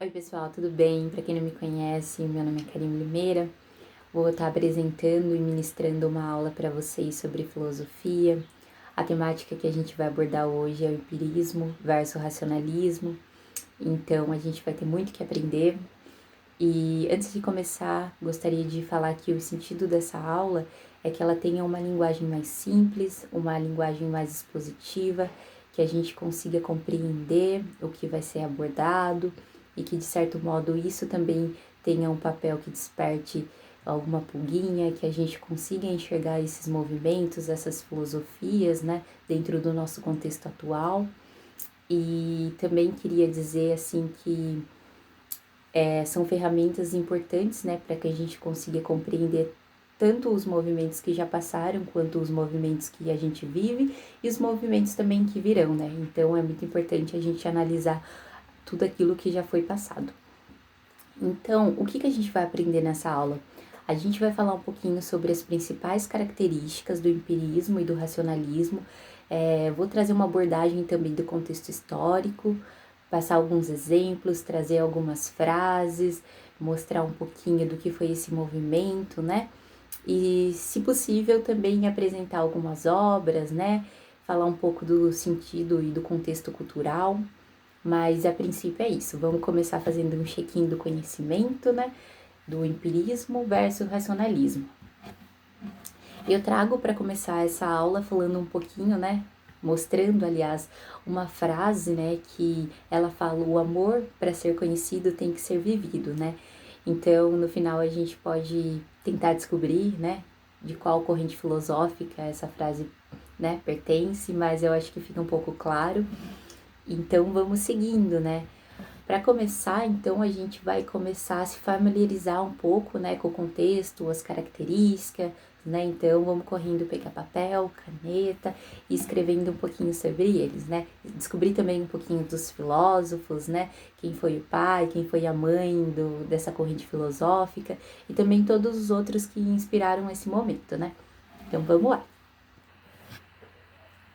Oi pessoal, tudo bem? Para quem não me conhece, meu nome é Karine Limeira. Vou estar apresentando e ministrando uma aula para vocês sobre filosofia. A temática que a gente vai abordar hoje é o empirismo versus racionalismo. Então a gente vai ter muito que aprender. E antes de começar, gostaria de falar que o sentido dessa aula é que ela tenha uma linguagem mais simples, uma linguagem mais expositiva, que a gente consiga compreender o que vai ser abordado e que, de certo modo, isso também tenha um papel que desperte alguma pulguinha, que a gente consiga enxergar esses movimentos, essas filosofias, né, dentro do nosso contexto atual. E também queria dizer, assim, que são ferramentas importantes, né, para que a gente consiga compreender tanto os movimentos que já passaram, quanto os movimentos que a gente vive e os movimentos também que virão, né? Então é muito importante a gente analisar tudo aquilo que já foi passado. Então, o que a gente vai aprender nessa aula? A gente vai falar um pouquinho sobre as principais características do empirismo e do racionalismo. Vou trazer uma abordagem também do contexto histórico, passar alguns exemplos, trazer algumas frases, mostrar um pouquinho do que foi esse movimento, né? E, se possível, também apresentar algumas obras, né? Falar um pouco do sentido e do contexto cultural. Mas a princípio é isso. Vamos começar fazendo um check-in do conhecimento, né? Do empirismo versus racionalismo. Eu trago para começar essa aula falando um pouquinho, né? Mostrando, aliás, uma frase, né? Que ela fala: o amor, para ser conhecido, tem que ser vivido, né? Então, no final, a gente pode tentar descobrir, né? De qual corrente filosófica essa frase, né? Pertence, mas eu acho que fica um pouco claro. Então, vamos seguindo, né? Para começar, então, a gente vai começar a se familiarizar um pouco, né, com o contexto, as características, né? Então, vamos correndo pegar papel, caneta e escrevendo um pouquinho sobre eles, né? Descobrir também um pouquinho dos filósofos, né? Quem foi o pai, quem foi a mãe dessa corrente filosófica e também todos os outros que inspiraram esse momento, né? Então, vamos lá.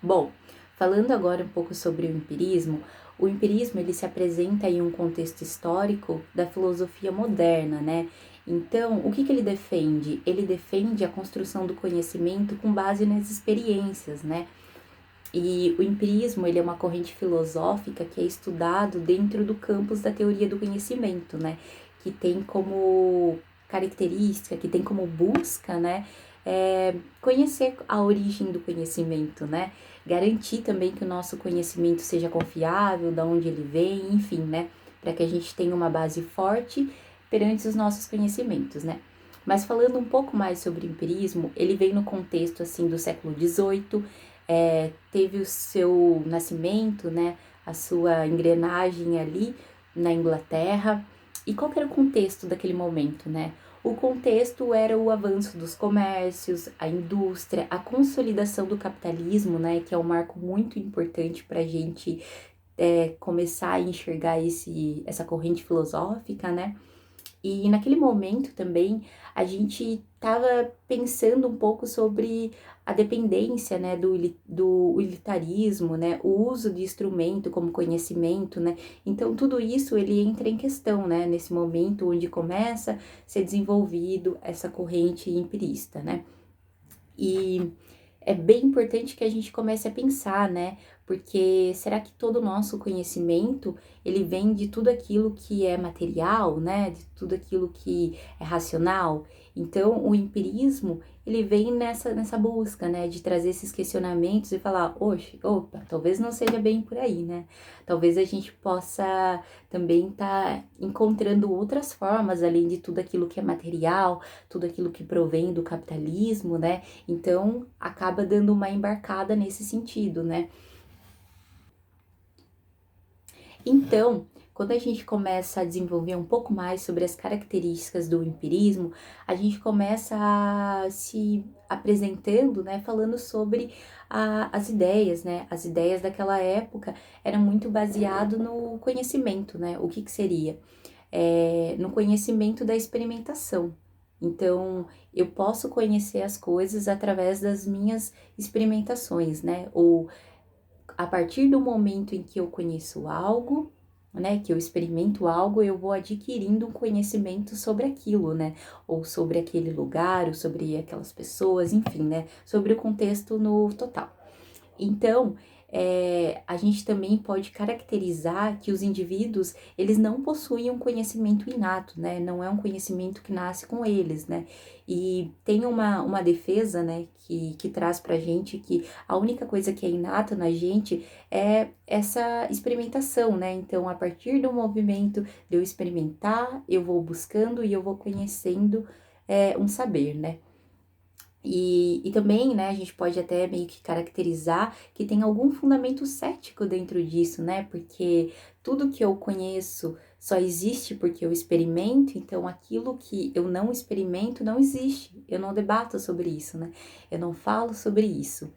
Bom, falando agora um pouco sobre o empirismo ele se apresenta em um contexto histórico da filosofia moderna, né? Então, o que ele defende? Ele defende a construção do conhecimento com base nas experiências, né? E o empirismo ele é uma corrente filosófica que é estudado dentro do campus da teoria do conhecimento, né? Que tem como característica, que tem como busca, né? Conhecer a origem do conhecimento, né? Garantir também que o nosso conhecimento seja confiável, da onde ele vem, enfim, né? Para que a gente tenha uma base forte perante os nossos conhecimentos, né? Mas falando um pouco mais sobre o empirismo, ele vem no contexto assim do século XVIII, teve o seu nascimento, né, a sua engrenagem ali na Inglaterra. E qual que era o contexto daquele momento, né? O contexto era o avanço dos comércios, a indústria, a consolidação do capitalismo, né, que é um marco muito importante para a gente começar a enxergar essa corrente filosófica, né? E naquele momento também a gente estava pensando um pouco sobre a dependência, né, do utilitarismo, né, o uso de instrumento como conhecimento, né, então tudo isso ele entra em questão, né, nesse momento onde começa a ser desenvolvido essa corrente empirista, né, e é bem importante que a gente comece a pensar, né? Porque será que todo o nosso conhecimento, ele vem de tudo aquilo que é material, né? De tudo aquilo que é racional? Então, o empirismo, ele vem nessa busca, né? De trazer esses questionamentos e falar, oxe, opa, talvez não seja bem por aí, né? Talvez a gente possa também estar encontrando outras formas, além de tudo aquilo que é material, tudo aquilo que provém do capitalismo, né? Então, acaba dando uma embarcada nesse sentido, né? Então, quando a gente começa a desenvolver um pouco mais sobre as características do empirismo, a gente começa a se apresentando, né, falando sobre as ideias, né? As ideias daquela época eram muito baseado no conhecimento, né? O que seria? No conhecimento da experimentação. Então, eu posso conhecer as coisas através das minhas experimentações, né? Ou a partir do momento em que eu conheço algo, né, que eu experimento algo, eu vou adquirindo um conhecimento sobre aquilo, né, ou sobre aquele lugar, ou sobre aquelas pessoas, enfim, né, sobre o contexto no total. Então, a gente também pode caracterizar que os indivíduos, eles não possuem um conhecimento inato, né? Não é um conhecimento que nasce com eles, né? E tem uma defesa, né, que traz pra gente que a única coisa que é inata na gente é essa experimentação, né? Então, a partir do movimento de eu experimentar, eu vou buscando e eu vou conhecendo um saber, né? E também, né, a gente pode até meio que caracterizar que tem algum fundamento cético dentro disso, né? Porque tudo que eu conheço só existe porque eu experimento, então aquilo que eu não experimento não existe. Eu não debato sobre isso, né? Eu não falo sobre isso.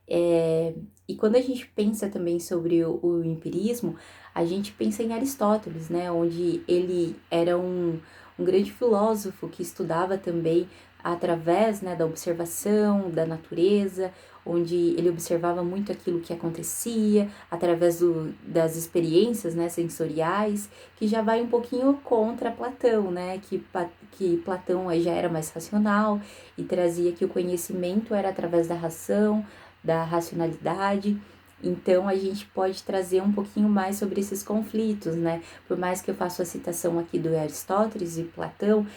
E quando a gente pensa também sobre o empirismo, a gente pensa em Aristóteles, né? Onde ele era um grande filósofo que estudava também através, né, da observação da natureza, onde ele observava muito aquilo que acontecia, através das experiências, né, sensoriais, que já vai um pouquinho contra Platão, né? Que Platão aí já era mais racional e trazia que o conhecimento era através da razão, da racionalidade. Então a gente pode trazer um pouquinho mais sobre esses conflitos, né? Por mais que eu faça a citação aqui do Aristóteles e Platão,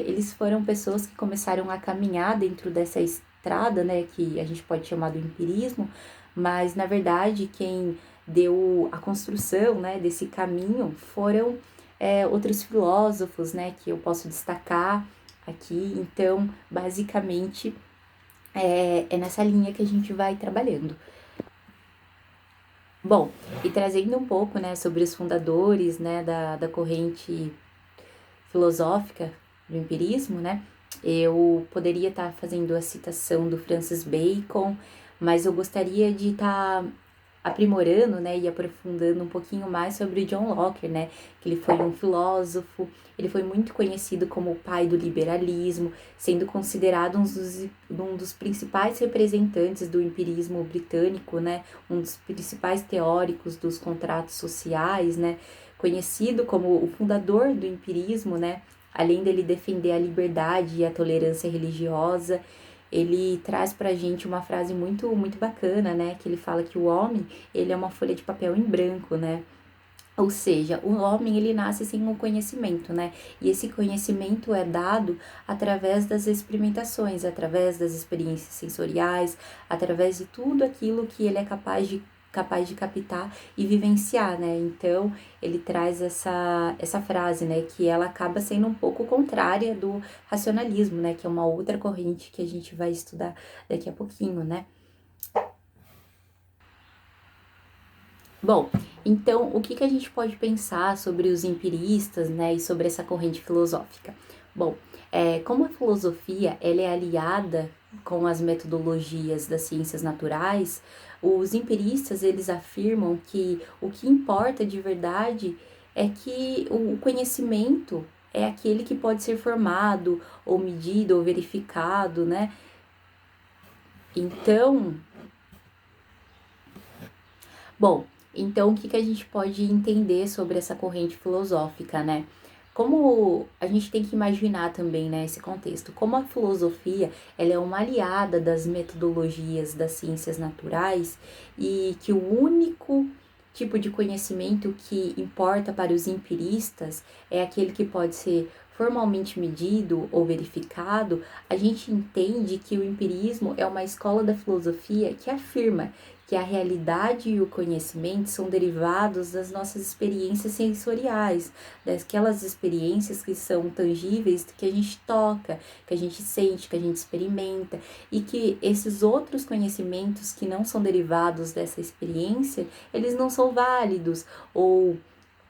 eles foram pessoas que começaram a caminhar dentro dessa estrada, né? Que a gente pode chamar do empirismo, mas na verdade quem deu a construção, né, desse caminho foram outros filósofos, né? Que eu posso destacar aqui. Então, basicamente é nessa linha que a gente vai trabalhando. Bom, e trazendo um pouco, né, sobre os fundadores, né, da corrente filosófica do empirismo, né, eu poderia estar fazendo a citação do Francis Bacon, mas eu gostaria de estar aprimorando, né, e aprofundando um pouquinho mais sobre o John Locke, né, que ele foi um filósofo, ele foi muito conhecido como o pai do liberalismo, sendo considerado um dos principais representantes do empirismo britânico, né, um dos principais teóricos dos contratos sociais, né, conhecido como o fundador do empirismo, né, além dele defender a liberdade e a tolerância religiosa. Ele traz pra gente uma frase muito bacana, né? Que ele fala que o homem, ele é uma folha de papel em branco, né? Ou seja, o homem, ele nasce sem um conhecimento, né? E esse conhecimento é dado através das experimentações, através das experiências sensoriais, através de tudo aquilo que ele é capaz de captar e vivenciar, né? Então, ele traz essa frase, né? Que ela acaba sendo um pouco contrária do racionalismo, né? Que é uma outra corrente que a gente vai estudar daqui a pouquinho, né? Bom, então o que a gente pode pensar sobre os empiristas, né, e sobre essa corrente filosófica? Bom, como a filosofia ela é aliada com as metodologias das ciências naturais, os empiristas eles afirmam que o que importa de verdade é que o conhecimento é aquele que pode ser formado, ou medido, ou verificado, né? Então, Bom, então o que a gente pode entender sobre essa corrente filosófica, né? Como a gente tem que imaginar também, né, esse contexto, como a filosofia, ela é uma aliada das metodologias das ciências naturais e que o único tipo de conhecimento que importa para os empiristas é aquele que pode ser formalmente medido ou verificado, a gente entende que o empirismo é uma escola da filosofia que afirma que a realidade e o conhecimento são derivados das nossas experiências sensoriais, daquelas experiências que são tangíveis, que a gente toca, que a gente sente, que a gente experimenta, e que esses outros conhecimentos que não são derivados dessa experiência, eles não são válidos, ou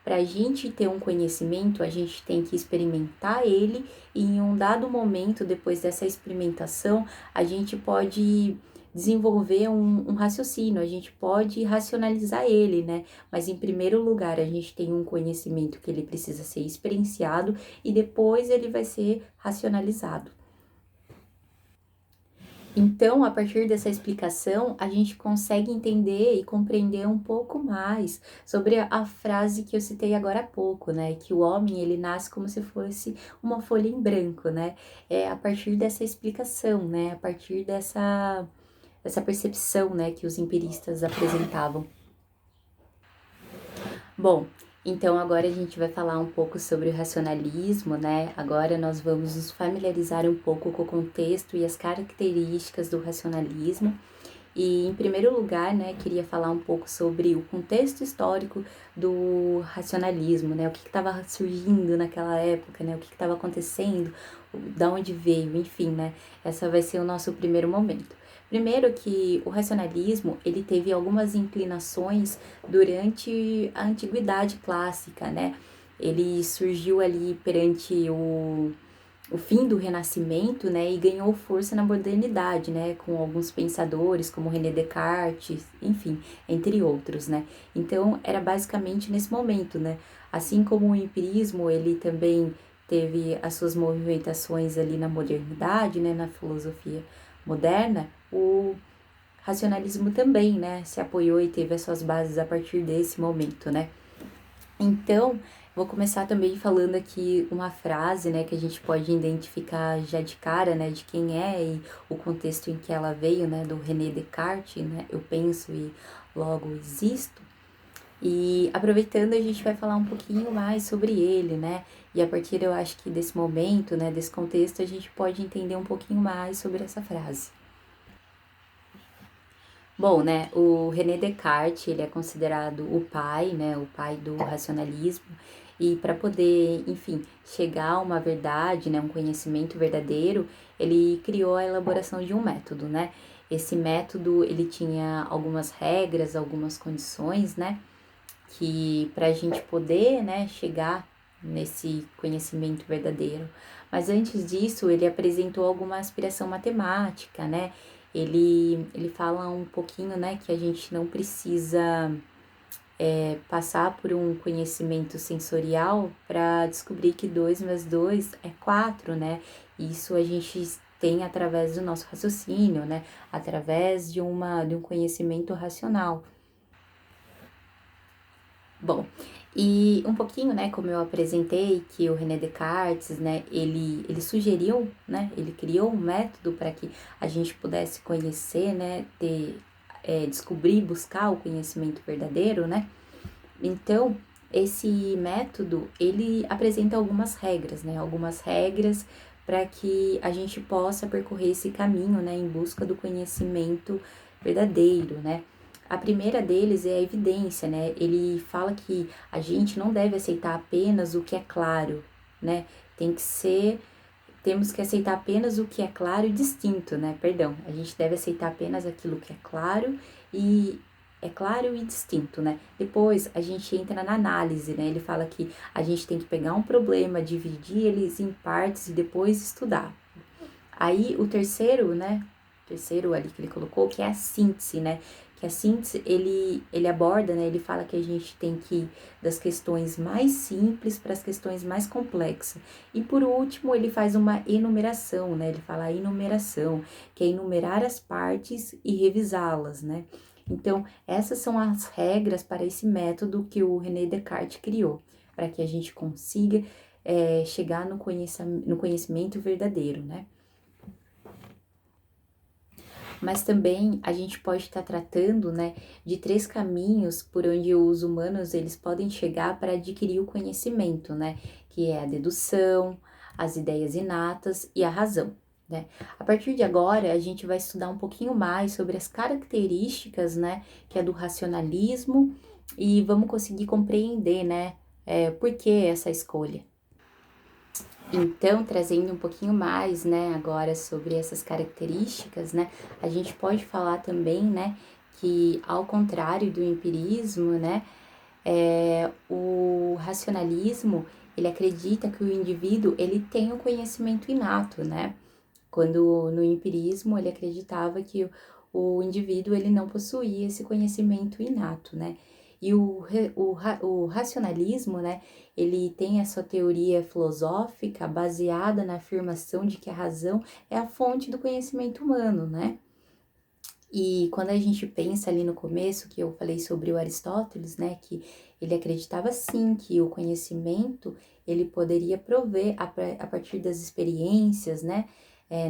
para a gente ter um conhecimento, a gente tem que experimentar ele, e em um dado momento, depois dessa experimentação, a gente pode desenvolver um raciocínio, a gente pode racionalizar ele, né? Mas em primeiro lugar, a gente tem um conhecimento que ele precisa ser experienciado e depois ele vai ser racionalizado. Então, a partir dessa explicação, a gente consegue entender e compreender um pouco mais sobre a frase que eu citei agora há pouco, né? Que o homem, ele nasce como se fosse uma folha em branco, né? É a partir dessa explicação, né? A partir dessa percepção, né, que os empiristas apresentavam. Bom, então agora a gente vai falar um pouco sobre o racionalismo, né? Agora nós vamos nos familiarizar um pouco com o contexto e as características do racionalismo. E em primeiro lugar, né, queria falar um pouco sobre o contexto histórico do racionalismo, né? O que estava surgindo naquela época, né? O que estava acontecendo, da onde veio, enfim, né? Essa vai ser o nosso primeiro momento. Primeiro que o racionalismo, ele teve algumas inclinações durante a antiguidade clássica, né? Ele surgiu ali perante o fim do Renascimento, né, e ganhou força na modernidade, né, com alguns pensadores como René Descartes, enfim, entre outros, né. Então, era basicamente nesse momento, né. Assim como o empirismo, ele também teve as suas movimentações ali na modernidade, né, na filosofia moderna, o racionalismo também, né, se apoiou e teve as suas bases a partir desse momento, né. Então, vou começar também falando aqui uma frase, né, que a gente pode identificar já de cara, né, de quem é e o contexto em que ela veio, né, do René Descartes, né, eu penso e logo existo. E aproveitando, a gente vai falar um pouquinho mais sobre ele, né, e a partir, eu acho que desse momento, né, desse contexto, a gente pode entender um pouquinho mais sobre essa frase. Bom, né, o René Descartes, ele é considerado o pai, né, o pai do racionalismo, e para poder, enfim, chegar a uma verdade, né, um conhecimento verdadeiro, ele criou a elaboração de um método, né? Esse método, ele tinha algumas regras, algumas condições, né, que para a gente poder, né, chegar nesse conhecimento verdadeiro. Mas antes disso, ele apresentou alguma aspiração matemática, né? Ele fala um pouquinho, né, que a gente não precisa passar por um conhecimento sensorial para descobrir que 2 mais 2 é 4, né? Isso a gente tem através do nosso raciocínio, né? Através de um conhecimento racional. Bom, e um pouquinho, né, como eu apresentei, que o René Descartes, né, ele sugeriu, né, ele criou um método para que a gente pudesse conhecer, né, descobrir, buscar o conhecimento verdadeiro, né. Então, esse método, ele apresenta algumas regras para que a gente possa percorrer esse caminho, né, em busca do conhecimento verdadeiro, né. A primeira deles é a evidência, né? Ele fala que a gente não deve aceitar apenas o que é claro, né? Tem que ser, temos que aceitar apenas o que é claro e distinto, né? Perdão, a gente deve aceitar apenas aquilo que e é claro e distinto, né? Depois a gente entra na análise, né? Ele fala que a gente tem que pegar um problema, dividir eles em partes e depois estudar. Aí o terceiro, né? Terceiro ali que ele colocou, que é a síntese, né? Que a síntese ele aborda, né? Ele fala que a gente tem que ir das questões mais simples para as questões mais complexas. E por último, ele faz uma enumeração, né? Ele fala a enumeração, que é enumerar as partes e revisá-las, né? Então, essas são as regras para esse método que o René Descartes criou, para que a gente consiga chegar no conhecimento verdadeiro, né? Mas também a gente pode estar tratando, né, de 3 caminhos por onde os humanos eles podem chegar para adquirir o conhecimento, né, que é a dedução, as ideias inatas e a razão, né. A partir de agora, a gente vai estudar um pouquinho mais sobre as características, né, que é do racionalismo e vamos conseguir compreender, né, por que essa escolha. Então, trazendo um pouquinho mais, né, agora sobre essas características, né, a gente pode falar também, né, que ao contrário do empirismo, né, o racionalismo, ele acredita que o indivíduo, ele tem o conhecimento inato, né, quando no empirismo ele acreditava que o indivíduo, ele não possuía esse conhecimento inato, né, E o racionalismo, né, ele tem a sua teoria filosófica baseada na afirmação de que a razão é a fonte do conhecimento humano, né? E quando a gente pensa ali no começo, que eu falei sobre o Aristóteles, né, que ele acreditava sim que o conhecimento ele poderia prover a partir das experiências, né,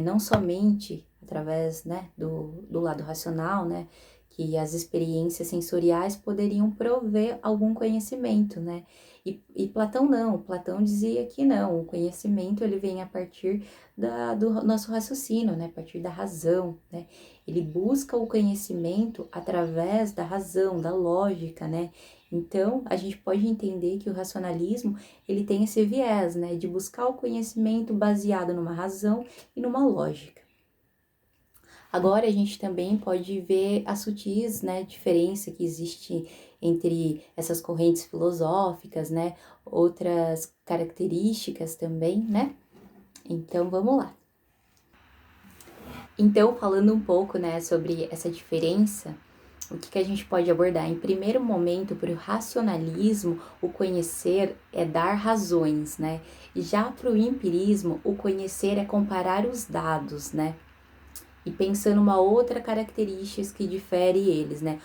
não somente através, né, do lado racional, né, que as experiências sensoriais poderiam prover algum conhecimento, né, e Platão não, Platão dizia que não, o conhecimento ele vem a partir do nosso raciocínio, né, a partir da razão, né, ele busca o conhecimento através da razão, da lógica, né? Então, a gente pode entender que o racionalismo, ele tem esse viés, né, de buscar o conhecimento baseado numa razão e numa lógica. Agora, a gente também pode ver a sutis, né, diferença que existe entre essas correntes filosóficas, né, outras características também, né? Então, vamos lá. Então, falando um pouco, né, sobre essa diferença, o que a gente pode abordar? Em primeiro momento, para o racionalismo, o conhecer é dar razões, né? E já para o empirismo, o conhecer é comparar os dados, né? E pensando uma outra característica que difere eles, né?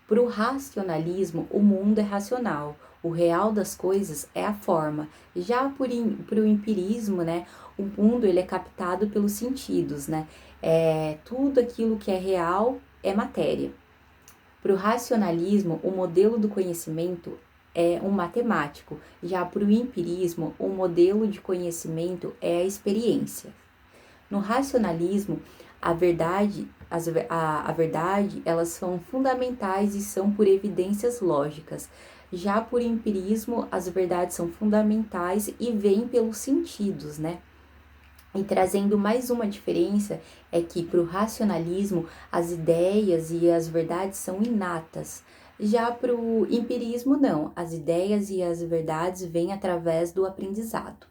Para o racionalismo, o mundo é racional, o real das coisas é a forma. Já para o empirismo, né? O mundo ele é captado pelos sentidos, né? Tudo aquilo que é real é matéria. Para o racionalismo, o modelo do conhecimento é um matemático, já para o empirismo, o modelo de conhecimento é a experiência. No racionalismo, a verdade, a verdade, elas são fundamentais e são por evidências lógicas. Já por empirismo, as verdades são fundamentais e vêm pelos sentidos, né? E trazendo mais uma diferença é que para o racionalismo as ideias e as verdades são inatas. Já para o empirismo não, as ideias e as verdades vêm através do aprendizado.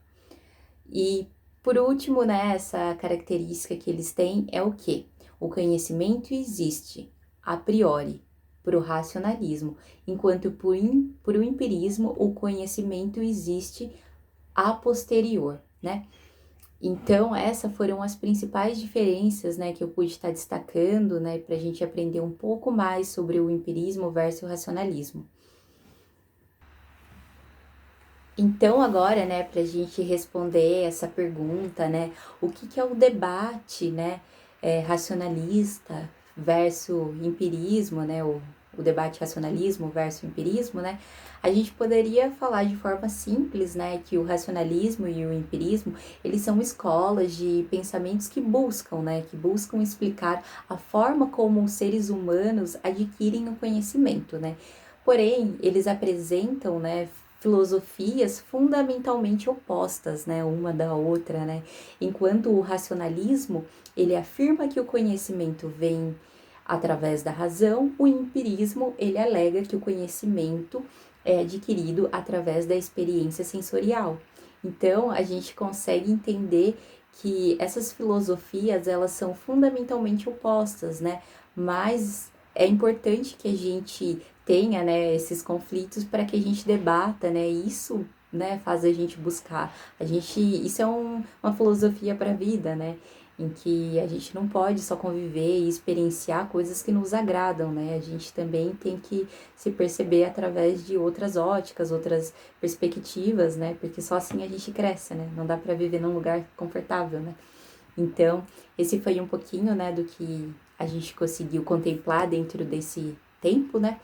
E por último, né, essa característica que eles têm é o quê? O conhecimento existe a priori para o racionalismo, enquanto para o empirismo o conhecimento existe a posterior, né? Então, essas foram as principais diferenças, né, que eu pude estar destacando, né, para a gente aprender um pouco mais sobre o empirismo versus o racionalismo. Então, agora, né, para a gente responder essa pergunta, né, o que é o debate, né, racionalista versus empirismo, né, o debate racionalismo versus empirismo, né, a gente poderia falar de forma simples, né, que o racionalismo e o empirismo, eles são escolas de pensamentos que buscam explicar a forma como os seres humanos adquirem o conhecimento, né, porém, eles apresentam, né, filosofias fundamentalmente opostas, né, uma da outra, né? Enquanto o racionalismo, ele afirma que o conhecimento vem através da razão, o empirismo, ele alega que o conhecimento é adquirido através da experiência sensorial. Então, a gente consegue entender que essas filosofias, elas são fundamentalmente opostas, né? Mas é importante que a gente tenha, né, esses conflitos para que a gente debata, né, isso, né, faz a gente buscar. Isso é uma filosofia para a vida, né, em que a gente não pode só conviver e experienciar coisas que nos agradam, né, a gente também tem que se perceber através de outras óticas, outras perspectivas, né, porque só assim a gente cresce, né, não dá para viver num lugar confortável, né. Então, esse foi um pouquinho, né, do que a gente conseguiu contemplar dentro desse tempo, né,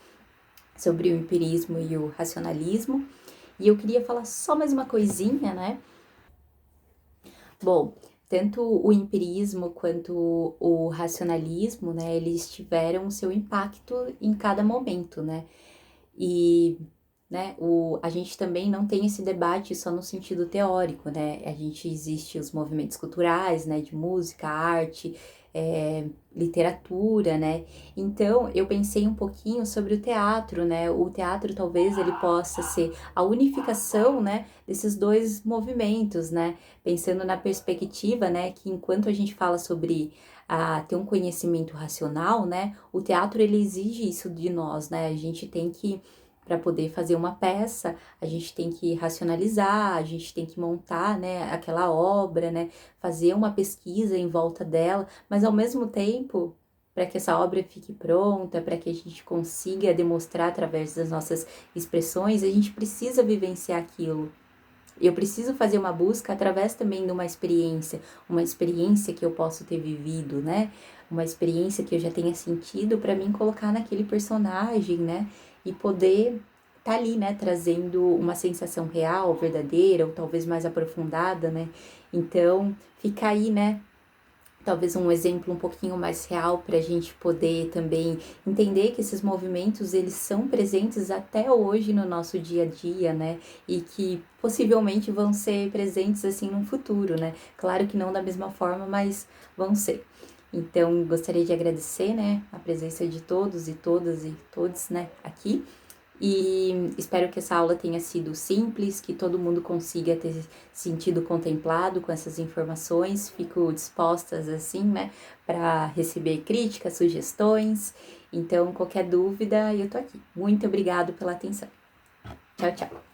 sobre o empirismo e o racionalismo. E eu queria falar só mais uma coisinha, né? Bom, tanto o empirismo quanto o racionalismo, né, eles tiveram seu impacto em cada momento, né? E né, a gente também não tem esse debate só no sentido teórico, né? A gente existe os movimentos culturais, né, de música, arte, literatura, né? Então, eu pensei um pouquinho sobre o teatro, né? O teatro talvez ele possa ser a unificação, né, desses dois movimentos, né? Pensando na perspectiva, né, que enquanto a gente fala sobre ter um conhecimento racional, né, o teatro ele exige isso de nós, né? A gente tem que para poder fazer uma peça, a gente tem que racionalizar, a gente tem que montar, né, aquela obra, né, fazer uma pesquisa em volta dela, mas ao mesmo tempo, para que essa obra fique pronta, para que a gente consiga demonstrar através das nossas expressões, a gente precisa vivenciar aquilo. Eu preciso fazer uma busca através também de uma experiência que eu posso ter vivido, né? Uma experiência que eu já tenha sentido para mim colocar naquele personagem, né? E poder tá ali, né? Trazendo uma sensação real, verdadeira, ou talvez mais aprofundada, né? Então, fica aí, né? Talvez um exemplo um pouquinho mais real para a gente poder também entender que esses movimentos eles são presentes até hoje no nosso dia a dia, né? E que possivelmente vão ser presentes assim no futuro, né? Claro que não da mesma forma, mas vão ser. Então, gostaria de agradecer, né, a presença de todos e todas e todos, né, aqui. E espero que essa aula tenha sido simples, que todo mundo consiga ter sentido contemplado com essas informações. Fico dispostas, assim, né, para receber críticas, sugestões. Então, qualquer dúvida, eu tô aqui. Muito obrigado pela atenção. Tchau, tchau.